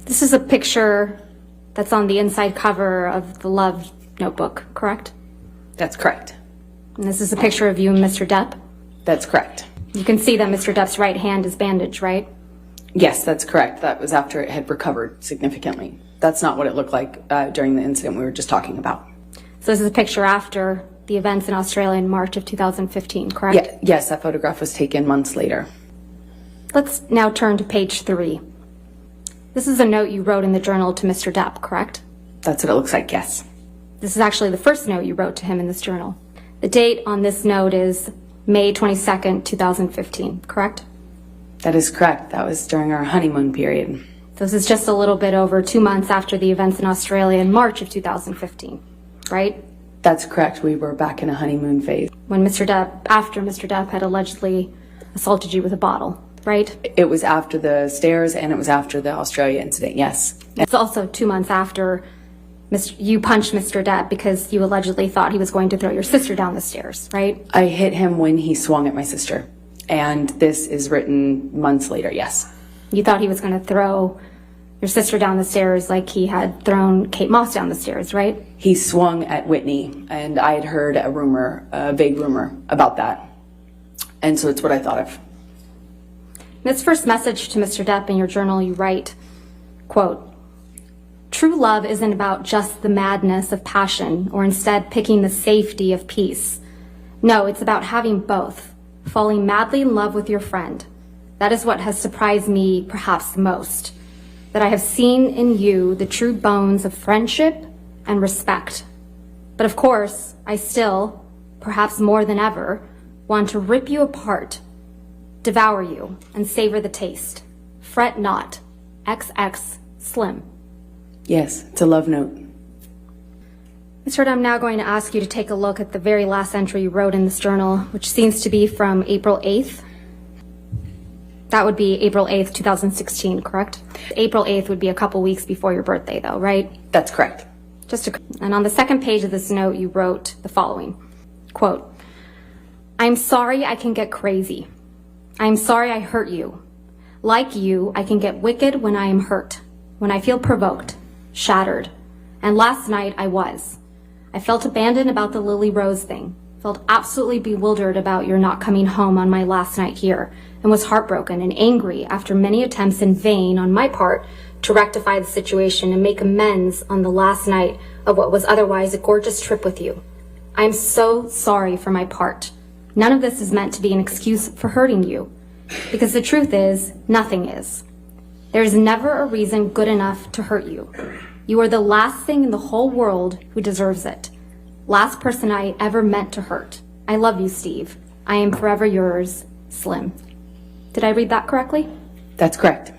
This is a picture that's on the inside cover of the Love notebook, correct? That's correct. And this is a picture of you and Mr. Depp? That's correct. You can see that Mr. Depp's right hand is bandaged, right? Yes, that's correct. That was after it had recovered significantly. That's not what it looked like during the incident we were just talking about. So this is a picture after the events in Australia in March of 2015, correct? Yeah, yes, that photograph was taken months later. Let's now turn to page 3. This is a note you wrote in the journal to Mr. Depp, correct? That's what it looks like, yes. This is actually the first note you wrote to him in this journal. The date on this note is May 22nd, 2015, correct? That is correct. That was during our honeymoon period. So this is just a little bit over 2 months after the events in Australia in March of 2015, right? That's correct. We were back in a honeymoon phase. When after Mr. Depp had allegedly assaulted you with a bottle, right? It was after the stairs and it was after the Australia incident, yes. It's also 2 months after you punched Mr. Depp because you allegedly thought he was going to throw your sister down the stairs, right? I hit him when he swung at my sister. And this is written months later, yes. You thought he was going to throw your sister down the stairs like he had thrown Kate Moss down the stairs, right? He swung at Whitney, and I had heard a vague rumor about that. And so it's what I thought of. In this first message to Mr. Depp in your journal, you write, quote, "True love isn't about just the madness of passion or instead picking the safety of peace. No, it's about having both, falling madly in love with your friend. That is what has surprised me perhaps the most, that I have seen in you the true bones of friendship and respect. But of course, I still, perhaps more than ever, want to rip you apart, devour you, and savor the taste. Fret not. XX Slim." Yes, it's a love note. Mr. I'm now going to ask you to take a look at the very last entry you wrote in this journal, which seems to be from April 8th. That would be April 8th, 2016, correct? April 8th would be a couple weeks before your birthday, though, right? That's correct. And on the second page of this note, you wrote the following, quote, "I'm sorry I can get crazy. I'm sorry I hurt you. Like you, I can get wicked when I am hurt, when I feel provoked, shattered. And last night I was. I felt abandoned about the Lily Rose thing, felt absolutely bewildered about your not coming home on my last night here, and was heartbroken and angry after many attempts in vain on my part to rectify the situation and make amends on the last night of what was otherwise a gorgeous trip with you. I am so sorry for my part. None of this is meant to be an excuse for hurting you, because the truth is, nothing is. There is never a reason good enough to hurt you. You are the last thing in the whole world who deserves it. Last person I ever meant to hurt. I love you, Steve. I am forever yours, Slim." Did I read that correctly? That's correct.